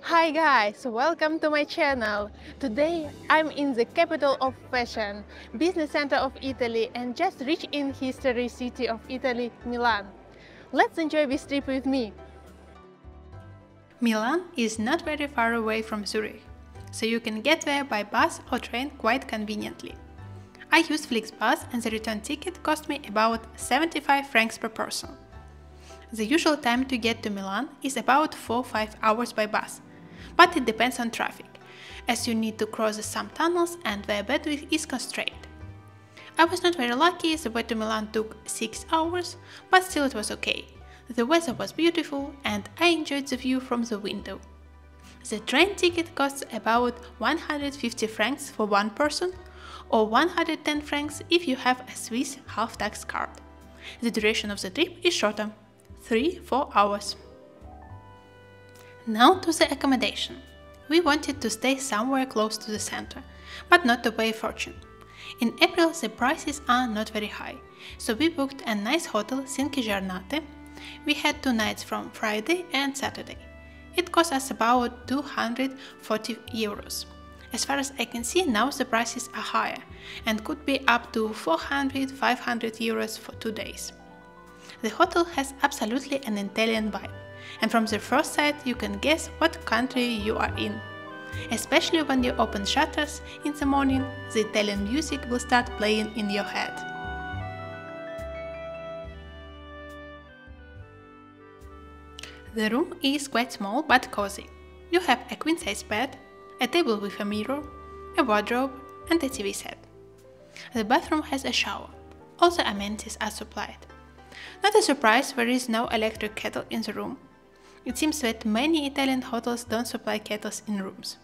Hi guys, welcome to my channel. Today I'm in the capital of fashion, business center of Italy and just rich in history city of Italy, Milan. Let's enjoy this trip with me. Milan is not very far away from Zurich, so you can get there by bus or train quite conveniently. I used Flixbus and the return ticket cost me about 75 francs per person. The usual time to get to Milan is about 4–5 hours by bus, but it depends on traffic, as you need to cross some tunnels and the bandwidth is constrained. I was not very lucky, the way to Milan took 6 hours, but still it was okay. The weather was beautiful and I enjoyed the view from the window. The train ticket costs about 150 francs for one person, or 110 francs if you have a Swiss half-tax card. The duration of the trip is shorter, 3–4 hours. Now to the accommodation. We wanted to stay somewhere close to the center, but not to pay a fortune. In April the prices are not very high, so we booked a nice hotel Cinque Giornate. We had 2 nights from Friday and Saturday. It cost us about 240 euros. As far as I can see, now the prices are higher and could be up to 400–500 euros for 2 days. The hotel has absolutely an Italian vibe, and from the first sight you can guess what country you are in. Especially when you open shutters in the morning, the Italian music will start playing in your head. The room is quite small but cozy. You have a queen-size bed, a table with a mirror, a wardrobe and a TV set. The bathroom has a shower. Also amenities are supplied. Not a surprise, there is no electric kettle in the room. It seems that many Italian hotels don't supply kettles in rooms.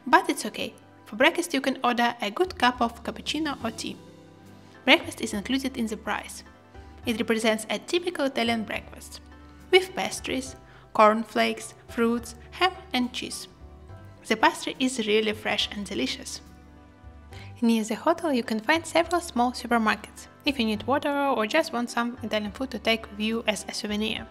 But it's okay. For breakfast you can order a good cup of cappuccino or tea. Breakfast is included in the price. It represents a typical Italian breakfast, with pastries, cornflakes, fruits, ham and cheese. The pastry is really fresh and delicious. Near the hotel you can find several small supermarkets, if you need water or just want some Italian food to take with you as a souvenir.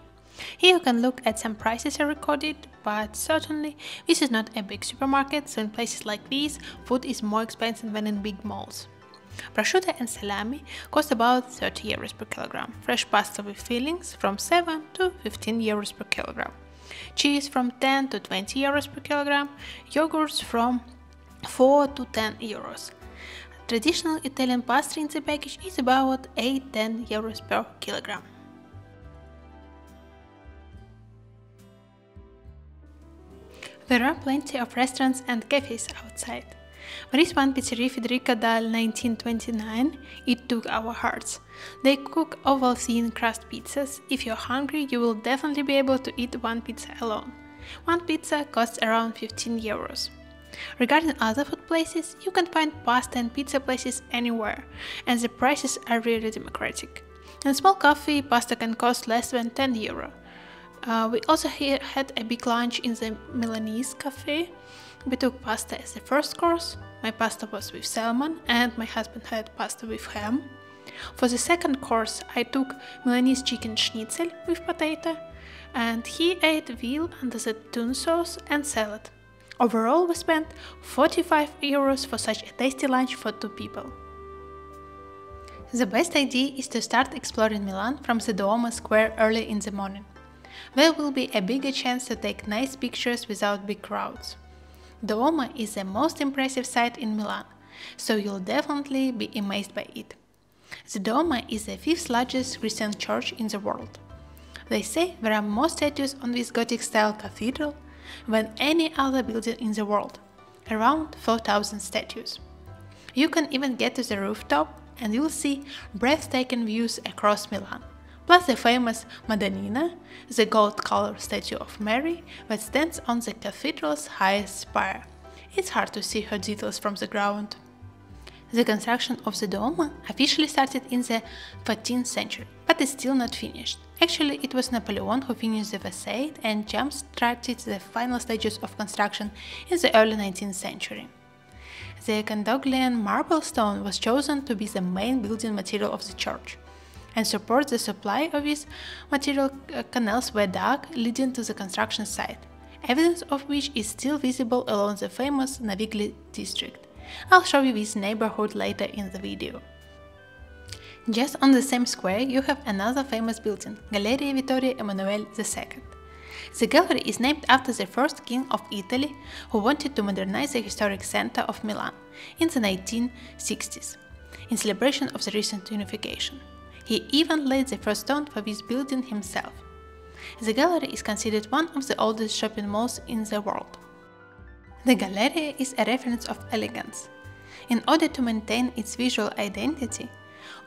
Here you can look at some prices are recorded, but certainly this is not a big supermarket, so in places like these, food is more expensive than in big malls. Prosciutto and salami cost about 30 euros per kilogram, fresh pasta with fillings from 7 to 15 euros per kilogram, cheese from 10 to 20 euros per kilogram, yogurts from 4 to 10 euros. Traditional Italian pastry in the package is about 8–10 euros per kilogram. There are plenty of restaurants and cafes outside. There is one pizzeria Federica dal 1929, it took our hearts. They cook oval thin crust pizzas. If you're hungry, you will definitely be able to eat one pizza alone. One pizza costs around 15 euros. Regarding other food places, you can find pasta and pizza places anywhere, and the prices are really democratic. In small coffee, pasta can cost less than 10 euro. We also had a big lunch in the Milanese cafe. We took pasta as the first course. My pasta was with salmon and my husband had pasta with ham. For the second course I took Milanese chicken schnitzel with potato, and he ate veal under the tuna sauce and salad. Overall we spent 45 euros for such a tasty lunch for 2 people. The best idea is to start exploring Milan from the Duomo square early in the morning. There will be a bigger chance to take nice pictures without big crowds. Duomo is the most impressive site in Milan, so you'll definitely be amazed by it. The Duomo is the 5th largest Christian church in the world. They say there are more statues on this Gothic-style cathedral than any other building in the world, around 4,000 statues. You can even get to the rooftop and you'll see breathtaking views across Milan, plus the famous Madonnina, the gold-colored statue of Mary that stands on the cathedral's highest spire. It's hard to see her details from the ground. The construction of the Duomo officially started in the 14th century, but is still not finished. Actually, it was Napoleon who finished the facade and jump-started the final stages of construction in the early 19th century. The Condoglian marble stone was chosen to be the main building material of the church. and support the supply of this material. Canals were dug leading to the construction site, evidence of which is still visible along the famous Navigli district. I'll show you this neighborhood later in the video. Just on the same square you have another famous building, Galleria Vittorio Emanuele II. The gallery is named after the first king of Italy who wanted to modernize the historic center of Milan in the 1960s, in celebration of the recent unification. He even laid the first stone for this building himself. The gallery is considered one of the oldest shopping malls in the world. The Galleria is a reference of elegance. In order to maintain its visual identity,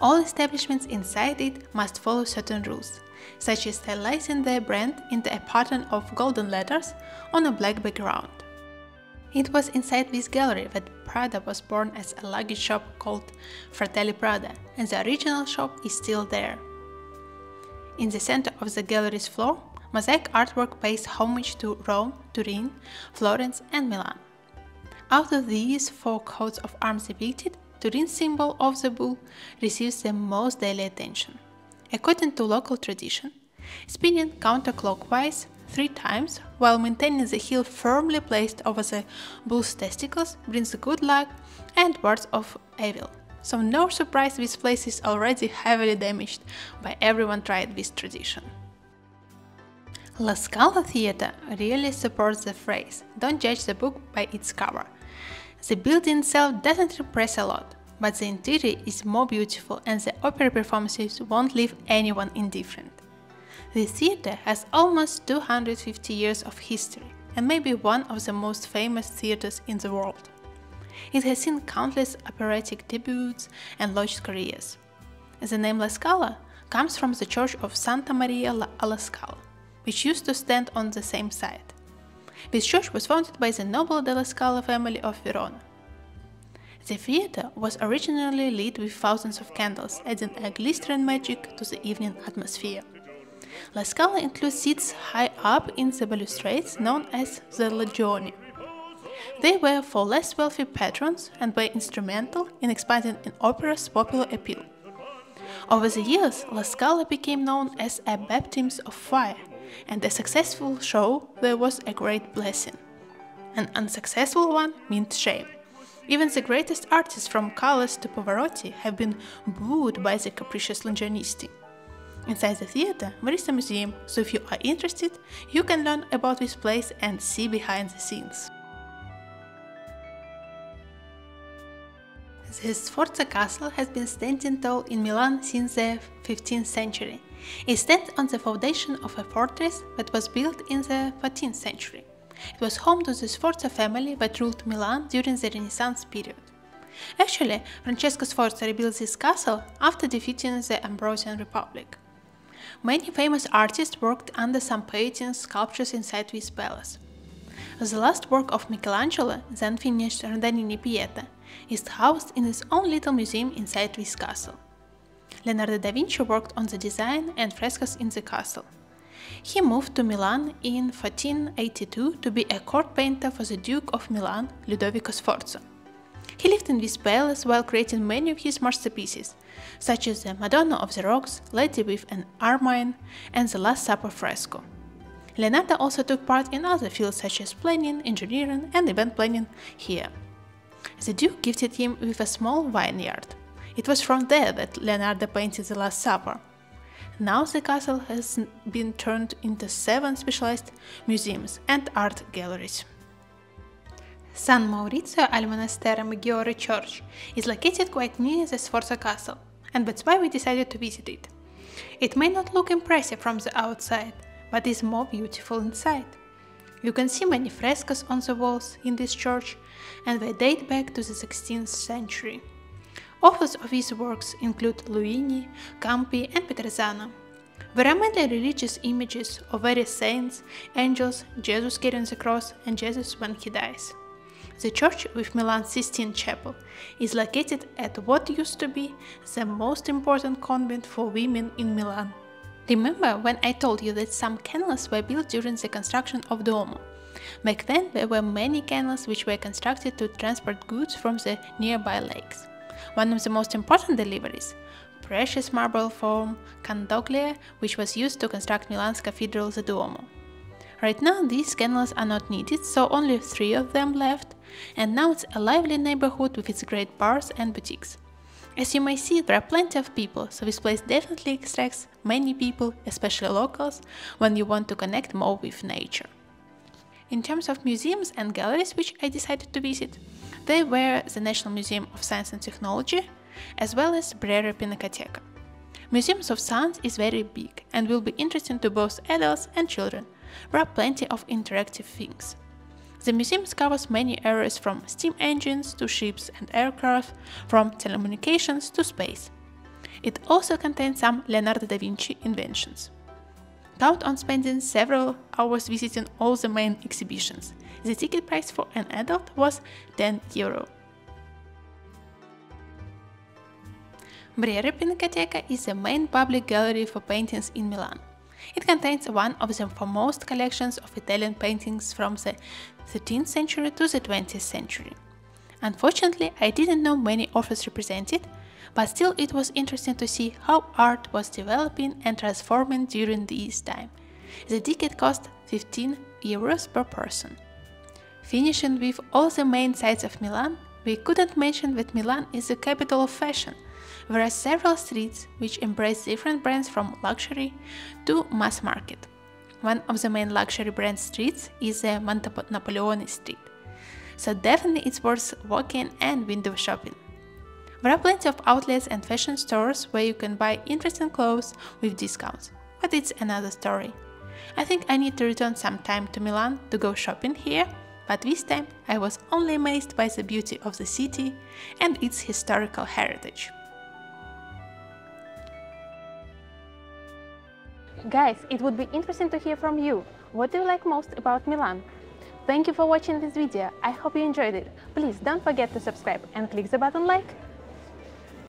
all establishments inside it must follow certain rules, such as stylizing their brand into a pattern of golden letters on a black background. It was inside this gallery that Prada was born as a luggage shop called Fratelli Prada, and the original shop is still there. In the center of the gallery's floor, mosaic artwork pays homage to Rome, Turin, Florence and Milan. Out of these 4 coats of arms depicted, Turin's symbol of the bull receives the most daily attention. According to local tradition, spinning counterclockwise 3 times while maintaining the heel firmly placed over the bull's testicles brings good luck and words of evil. So no surprise this place is already heavily damaged by everyone tried this tradition. La Scala Theater really supports the phrase, don't judge the book by its cover. The building itself doesn't impress a lot, but the interior is more beautiful and the opera performances won't leave anyone indifferent. The theater has almost 250 years of history and may be one of the most famous theaters in the world. It has seen countless operatic debuts and launched careers. The name La Scala comes from the church of Santa Maria alla Scala, which used to stand on the same site. This church was founded by the noble della Scala family of Verona. The theater was originally lit with thousands of candles, adding a glistering magic to the evening atmosphere. La Scala includes seats high up in the balustrades known as the Loggioni. They were for less wealthy patrons and were instrumental in expanding an opera's popular appeal. Over the years, La Scala became known as a baptism of fire, and a successful show there was a great blessing. An unsuccessful one meant shame. Even the greatest artists from Callas to Pavarotti have been booed by the capricious Longianisti. Inside the theater there is a museum, so if you are interested, you can learn about this place and see behind the scenes. The Sforza Castle has been standing tall in Milan since the 15th century. It stands on the foundation of a fortress that was built in the 14th century. It was home to the Sforza family that ruled Milan during the Renaissance period. Actually, Francesco Sforza rebuilt this castle after defeating the Ambrosian Republic. Many famous artists worked under some paintings, sculptures inside this palace. The last work of Michelangelo, the unfinished Rodinini Pieta, is housed in its own little museum inside this castle. Leonardo da Vinci worked on the design and frescoes in the castle. He moved to Milan in 1482 to be a court painter for the Duke of Milan, Ludovico Sforza. He lived in this palace while creating many of his masterpieces, such as the Madonna of the Rocks, Lady with an Ermine, and the Last Supper fresco. Leonardo also took part in other fields such as planning, engineering, and event planning here. The Duke gifted him with a small vineyard. It was from there that Leonardo painted the Last Supper. Now the castle has been turned into 7 specialized museums and art galleries. San Maurizio al Monastero Maggiore church is located quite near the Sforza Castle, and that's why we decided to visit it. It may not look impressive from the outside, but is more beautiful inside. You can see many frescoes on the walls in this church, and they date back to the 16th century. Authors of these works include Luini, Campi and Peterzano. There are many religious images of various saints, angels, Jesus carrying the cross and Jesus when he dies. The church with Milan's Sistine Chapel is located at what used to be the most important convent for women in Milan. Remember when I told you that some canals were built during the construction of Duomo? Back then there were many canals which were constructed to transport goods from the nearby lakes. One of the most important deliveries, precious marble from Candoglia, which was used to construct Milan's cathedral, the Duomo. Right now these canals are not needed, so only 3 of them left, and now it's a lively neighborhood with its great bars and boutiques. As you may see, there are plenty of people, so this place definitely attracts many people, especially locals, when you want to connect more with nature. In terms of museums and galleries which I decided to visit, they were the National Museum of Science and Technology, as well as Brera Pinacoteca. Museums of Science is very big and will be interesting to both adults and children. There are plenty of interactive things. The museum covers many areas from steam engines to ships and aircraft, from telecommunications to space. It also contains some Leonardo da Vinci inventions. Count on spending several hours visiting all the main exhibitions. The ticket price for an adult was €10. Brera Pinacoteca is the main public gallery for paintings in Milan. It contains one of the foremost collections of Italian paintings from the 13th century to the 20th century. Unfortunately, I didn't know many authors represented, but still it was interesting to see how art was developing and transforming during this time. The ticket cost €15 per person. Finishing with all the main sites of Milan, we couldn't mention that Milan is the capital of fashion. There are several streets which embrace different brands from luxury to mass market. One of the main luxury brand streets is the Montenapoleone street, so definitely it's worth walking and window shopping. There are plenty of outlets and fashion stores where you can buy interesting clothes with discounts, but it's another story. I think I need to return sometime to Milan to go shopping here, but this time I was only amazed by the beauty of the city and its historical heritage. Guys, it would be interesting to hear from you. What do you like most about Milan? Thank you for watching this video. I hope you enjoyed it. Please don't forget to subscribe and click the button like.